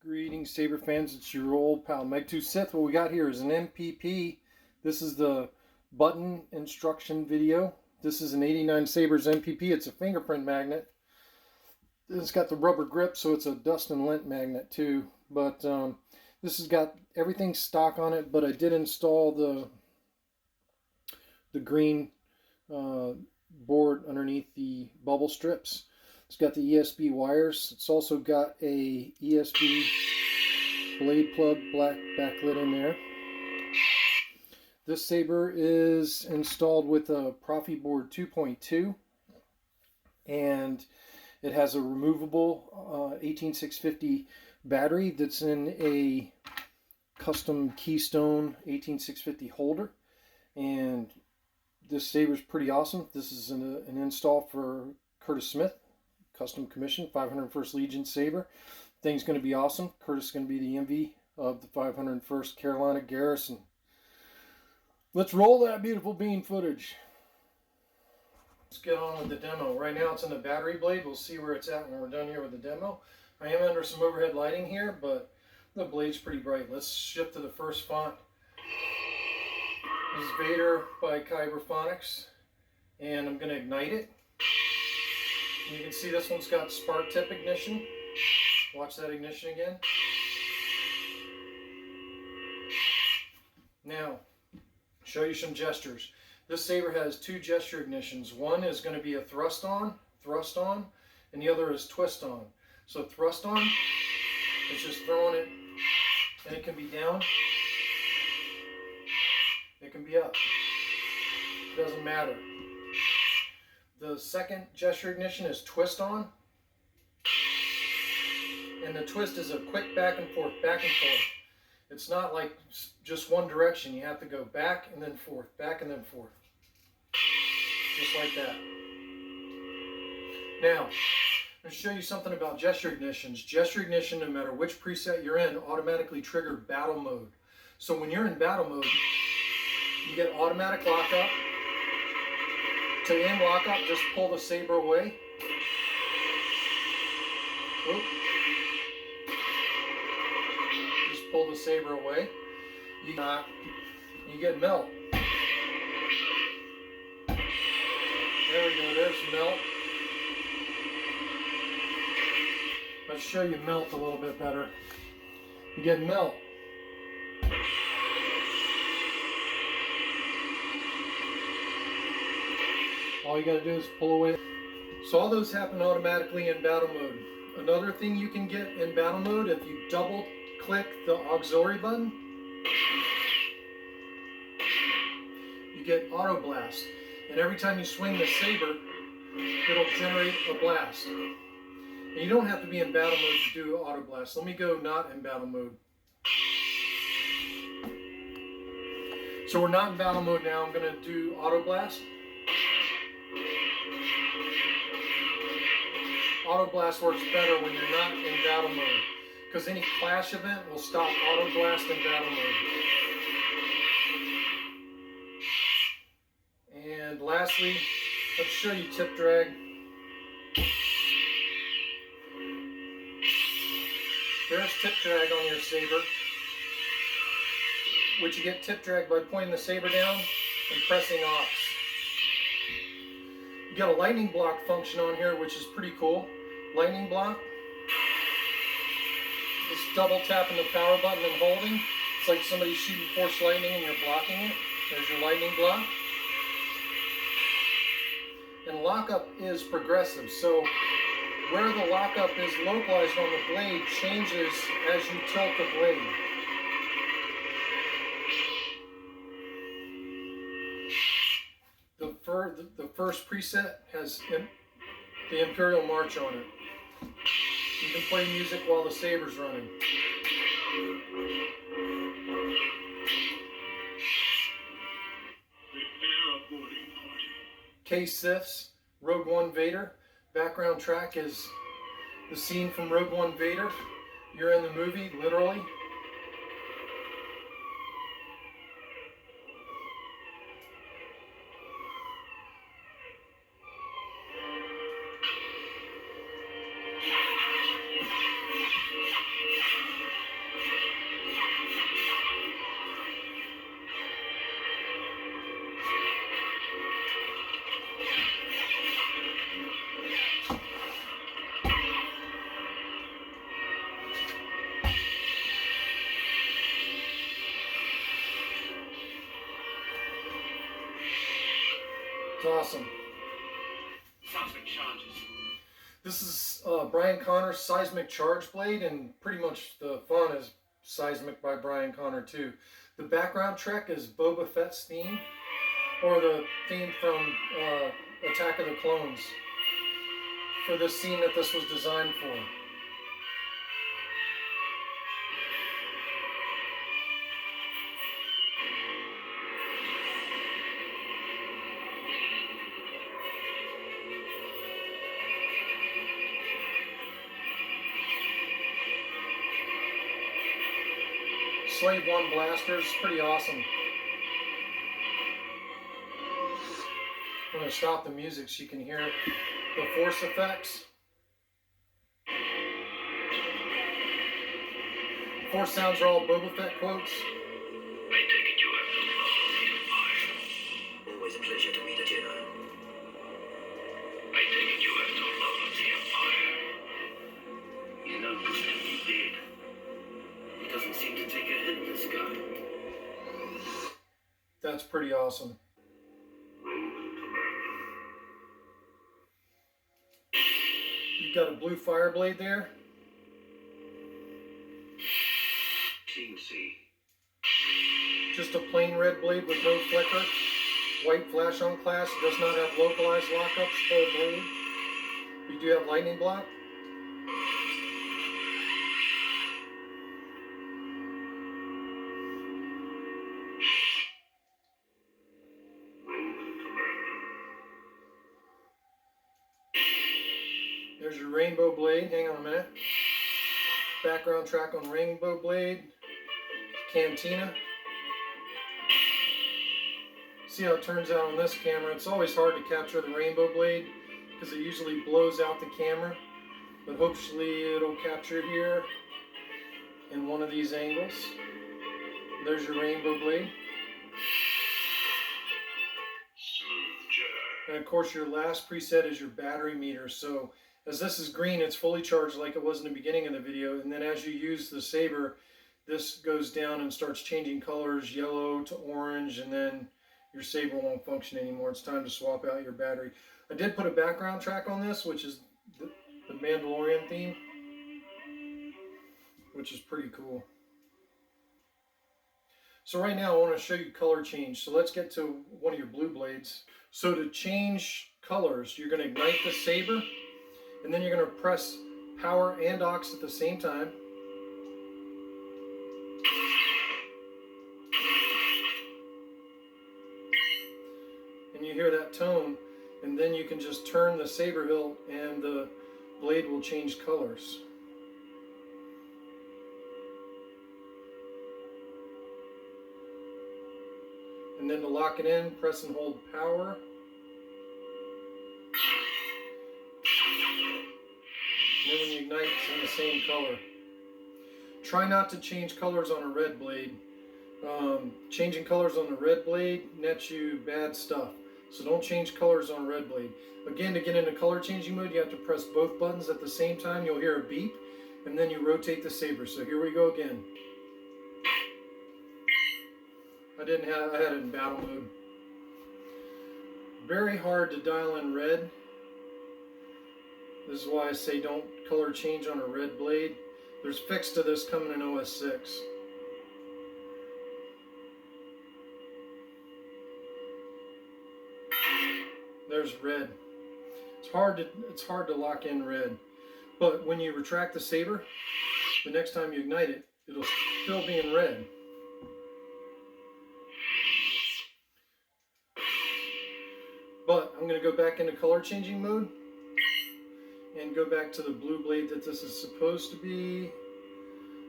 Greetings, Saber fans. It's your old pal Megtooth Sith. What we got here is an MPP. This is the button instruction video. This is an 89 Sabers MPP. It's a fingerprint magnet. It's got the rubber grip, so it's a dust and lint magnet too. But this has got everything stock on it. But I did install the green board underneath the bubble strips. It's got the ESB wires. It's also got a ESB blade plug black backlit in there. This saber is installed with a Proffie board 2.2, and it has a removable 18650 battery that's in a custom Keystone 18650 holder. And this saber is pretty awesome. This is an install for Curtis Smith, custom commission, 501st Legion saber. Thing's going to be awesome. Curtis is going to be the envy of the 501st Carolina Garrison. Let's roll that beautiful bean footage. Let's get on with the demo. Right now it's in the battery blade. We'll see where it's at when we're done here with the demo. I am under some overhead lighting here, but the blade's pretty bright. Let's shift to the first font. This is Vader by Kyberphonics, and I'm going to ignite it. You can see this one's got spark tip ignition. Watch that ignition again. Now, show you some gestures. This saber has two gesture ignitions. One is going to be a thrust on, and the other is twist on. So thrust on, it's just throwing it, and it can be down, it can be up. It doesn't matter. The second gesture ignition is twist on, and the twist is a quick back and forth, back and forth. It's not like just one direction. You have to go back and then forth, back and then forth. Just like that. Now, I'm going to show you something about gesture ignitions. Gesture ignition, no matter which preset you're in, automatically trigger battle mode. So when you're in battle mode, you get automatic lockup. To end lockup, just pull the saber away. Oop. Just pull the saber away. You get melt. There we go, there's melt. Let's show you melt a little bit better. You get melt. All you got to do is pull away. So all those happen automatically in battle mode. Another thing you can get in battle mode, if you double click the auxiliary button, you get auto blast. And every time you swing the saber, it'll generate a blast. And you don't have to be in battle mode to do auto blast. Let me go not in battle mode. So we're not in battle mode now. I'm going to do auto blast. Auto blast works better when you're not in battle mode, because any clash event will stop auto blast in battle mode. And lastly, let's show you tip drag. There's tip drag on your saber, which you get tip drag by pointing the saber down and pressing Aux. You got a lightning block function on here, which is pretty cool. Lightning block. Just double tapping the power button and holding. It's like somebody shooting force lightning and you're blocking it. There's your lightning block. And lockup is progressive. So where the lockup is localized on the blade changes as you tilt the blade. The first preset has the Imperial March on it. You can play music while the saber's running. K-Siths, Rogue One Vader. Background track is the scene from Rogue One Vader. You're in the movie, literally. It's awesome. Seismic charges. This is Brian Connor's Seismic Charge Blade, and pretty much the font is Seismic by Brian Connor too. The background track is Boba Fett's theme, or the theme from Attack of the Clones, for this scene that this was designed for. Slave 1 blasters, pretty awesome. I'm going to stop the music so you can hear the force effects. Force sounds are all Boba Fett quotes. I take it you have no love of the Empire. Always a pleasure to meet a Jedi. I take it you have no love of the Empire. He's no good to be dead. He doesn't seem to take a hit in this guy. That's pretty awesome. You've got a blue fire blade there. Teensy. Just a plain red blade with no flicker. White flash on class. It does not have localized lockups. Full blade. You do have lightning block. There's your rainbow blade. Hang on a minute. Background track on rainbow blade. Cantina. See how it turns out on this camera. It's always hard to capture the rainbow blade because it usually blows out the camera. But hopefully it'll capture here in one of these angles. There's your rainbow blade. Smooth Jedi. And of course your last preset is your battery meter. So as this is green, it's fully charged like it was in the beginning of the video. And then as you use the saber, this goes down and starts changing colors, yellow to orange, and then your saber won't function anymore. It's time to swap out your battery. I did put a background track on this, which is the Mandalorian theme, which is pretty cool. So right now I want to show you color change. So let's get to one of your blue blades. So to change colors, you're going to ignite the saber, and then you're going to press power and aux at the same time. And you hear that tone, and then you can just turn the saber hilt and the blade will change colors. And then to lock it in, press and hold power. And then when you ignite, it's in the same color. Try not to change colors on a red blade. Changing colors on the red blade nets you bad stuff. So don't change colors on a red blade. Again, to get into color changing mode, you have to press both buttons at the same time. You'll hear a beep, and then you rotate the saber. So here we go again. I had it in battle mode. Very hard to dial in red. This is why I say don't color change on a red blade. There's fix to this coming in OS 6. There's red. It's hard to lock in red. But when you retract the saber, the next time you ignite it, it'll still be in red. But I'm going to go back into color changing mode and go back to the blue blade that this is supposed to be.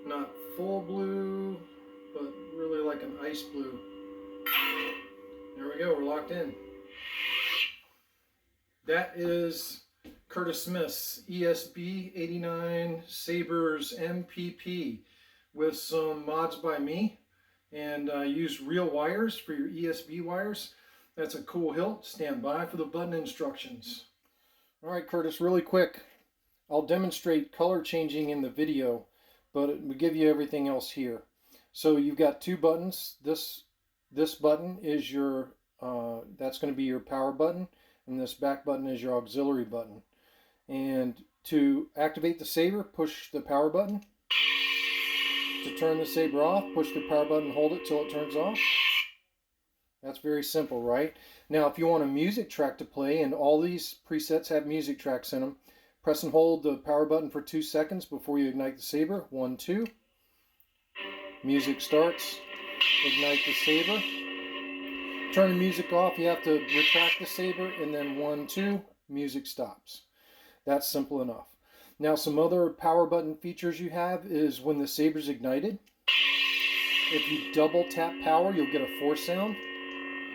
Not full blue, but really like an ice blue. There we go, we're locked in. That is Curtis Smith's ESB 89 Sabers MPP with some mods by me, and I used real wires for your ESB wires. That's a cool hilt. Stand by for the button instructions. Alright Curtis, really quick. I'll demonstrate color changing in the video, but we give you everything else here. So you've got two buttons. This button is your that's going to be your power button, and this back button is your auxiliary button. And to activate the saber, push the power button. To turn the saber off, push the power button, hold it till it turns off. That's very simple, right? Now, if you want a music track to play, and all these presets have music tracks in them, press and hold the power button for 2 seconds before you ignite the saber. 1, 2. Music starts. Ignite the saber. Turn the music off. You have to retract the saber, and then 1, 2. Music stops. That's simple enough. Now, some other power button features you have is when the saber's ignited. If you double tap power, you'll get a force sound.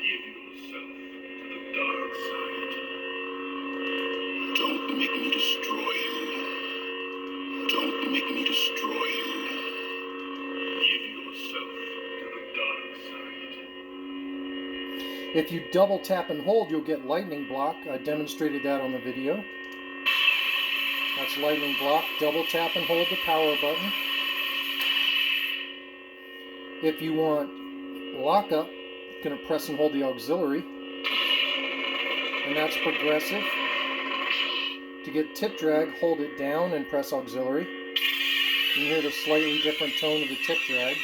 Give yourself to the dark side. Don't make me destroy you. Don't make me destroy you. Give yourself to the dark side. If you double tap and hold, you'll get lightning block. I demonstrated that on the video. That's lightning block. Double tap and hold the power button. If you want lockup, you're going to press and hold the auxiliary. And that's progressive. To get tip drag, hold it down and press auxiliary. You can hear the slightly different tone of the tip drag.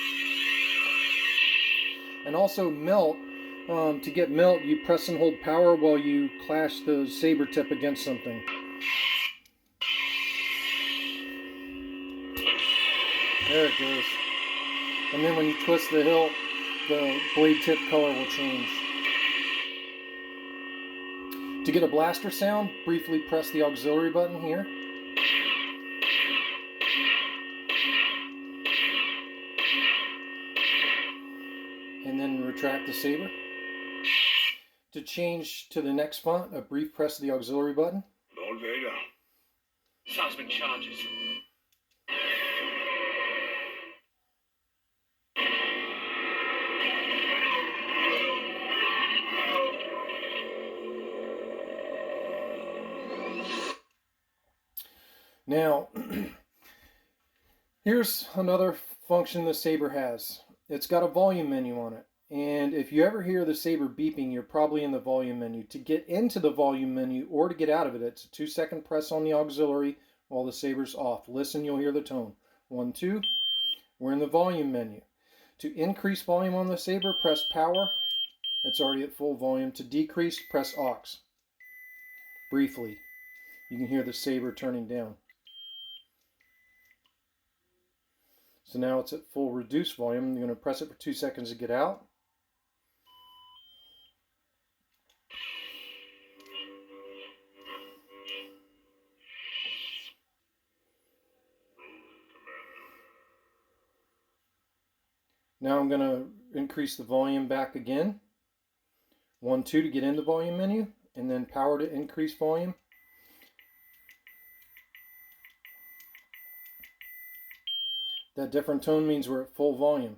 And also melt. To get melt, you press and hold power while you clash the saber tip against something. There it goes. And then when you twist the hilt, the blade tip color will change. To get a blaster sound, briefly press the auxiliary button here. And then retract the saber. To change to the next font, a brief press of the auxiliary button. Lord Vader. Seismic charges. Now, here's another function the saber has. It's got a volume menu on it. And if you ever hear the saber beeping, you're probably in the volume menu. To get into the volume menu or to get out of it, it's a 2-second press on the auxiliary while the saber's off. Listen, you'll hear the tone. 1, 2. We're in the volume menu. To increase volume on the saber, press power. It's already at full volume. To decrease, press aux. Briefly, you can hear the saber turning down. So now it's at full reduced volume. You're going to press it for 2 seconds to get out. Now I'm going to increase the volume back again. 1, 2 to get in the volume menu, and then power to increase volume. That different tone means we're at full volume.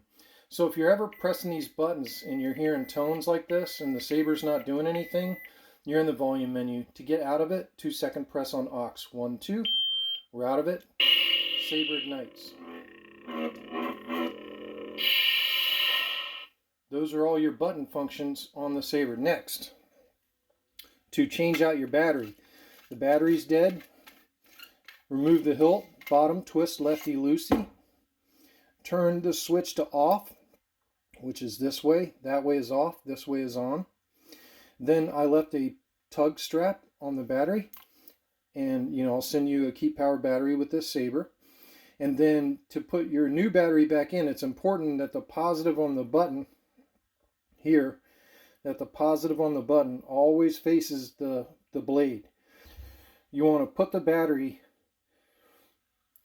So if you're ever pressing these buttons and you're hearing tones like this and the saber's not doing anything, you're in the volume menu. To get out of it, 2-second press on aux. 1, 2. We're out of it. Saber ignites. Those are all your button functions on the saber. Next, to change out your battery. The battery's dead. Remove the hilt, bottom, twist lefty-loosey. Turn the switch to off, which is this way. That way is off, this way is on. Then I left a tug strap on the battery. And, I'll send you a keep power battery with this saber. And then to put your new battery back in, it's important that the positive on the button here, that the positive on the button always faces the blade. You want to put the battery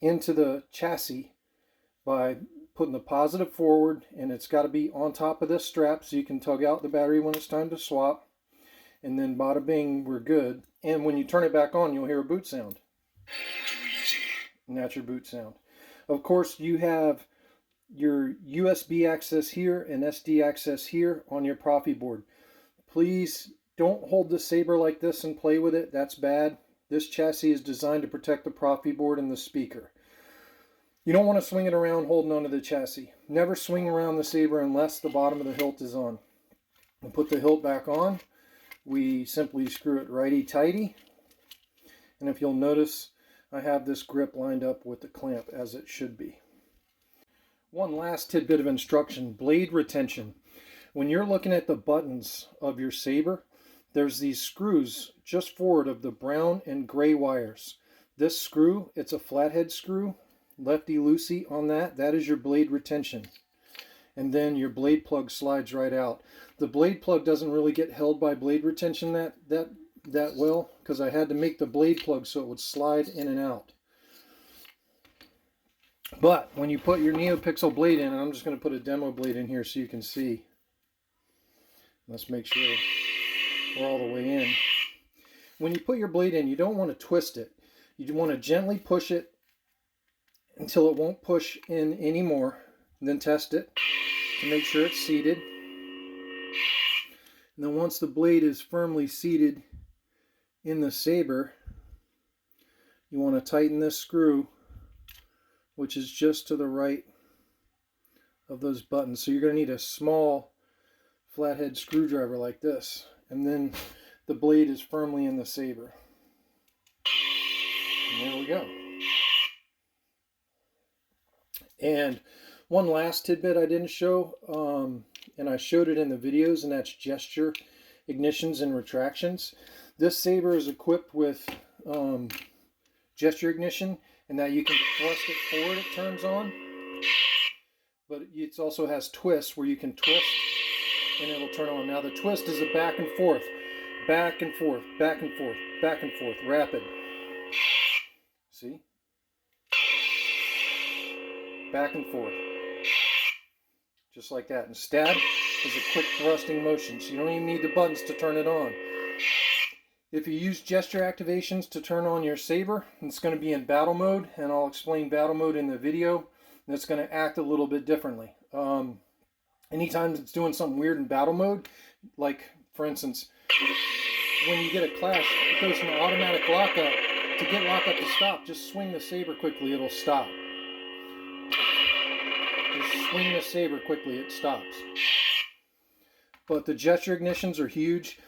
into the chassis by putting the positive forward, and it's got to be on top of this strap so you can tug out the battery when it's time to swap. And then bada bing, we're good. And when you turn it back on, you'll hear a boot sound. Too easy. And that's your boot sound. Of course, you have your USB access here and SD access here on your Proffie board. Please don't hold the saber like this and play with it. That's bad. This chassis is designed to protect the Proffie board and the speaker. You don't want to swing it around holding onto the chassis. Never swing around the saber unless the bottom of the hilt is on. and put the hilt back on, we simply screw it righty-tighty. And if you'll notice, I have this grip lined up with the clamp as it should be. One last tidbit of instruction, blade retention. When you're looking at the buttons of your saber, there's these screws just forward of the brown and gray wires. This screw, it's a flathead screw, lefty-loosey on that. That is your blade retention. And then your blade plug slides right out. The blade plug doesn't really get held by blade retention that well, because I had to make the blade plug so it would slide in and out. But when you put your Neopixel blade in, and I'm just going to put a demo blade in here so you can see. Let's make sure we're all the way in. When you put your blade in, you don't want to twist it. You want to gently push it until it won't push in anymore. And then test it to make sure it's seated. And then once the blade is firmly seated in the saber, you want to tighten this screw, which is just to the right of those buttons. So you're going to need a small flathead screwdriver like this, and then the blade is firmly in the saber. And there we go. And one last tidbit I didn't show, and I showed it in the videos, and that's gesture ignitions and retractions. This saber is equipped with gesture ignition, and that you can thrust it forward, it turns on. But it also has twists where you can twist and it'll turn on. Now the twist is a back and forth, back and forth, back and forth, back and forth, rapid. See? Back and forth. Just like that. And stab is a quick thrusting motion, so you don't even need the buttons to turn it on. If you use gesture activations to turn on your saber, it's going to be in battle mode, and I'll explain battle mode in the video, and it's going to act a little bit differently. Anytime it's doing something weird in battle mode, like for instance, when you get a clash, it goes from automatic lockup. To get lockup to stop, just swing the saber quickly, it'll stop. Just swing the saber quickly, it stops. But the gesture ignitions are huge,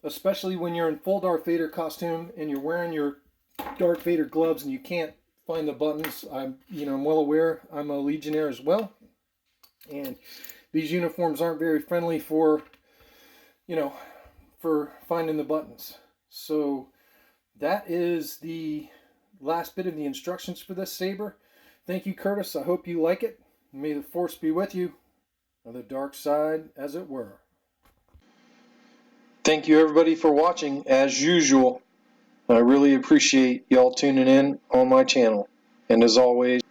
especially when you're in full Darth Vader costume and you're wearing your Darth Vader gloves and you can't find the buttons. I'm well aware. I'm a Legionnaire as well, and these uniforms aren't very friendly for finding the buttons. So that is the last bit of the instructions for this saber. Thank you, Curtis. I hope you like it. May the Force be with you, or the dark side, as it were. Thank you, everybody, for watching, as usual. I really appreciate y'all tuning in on my channel. And as always,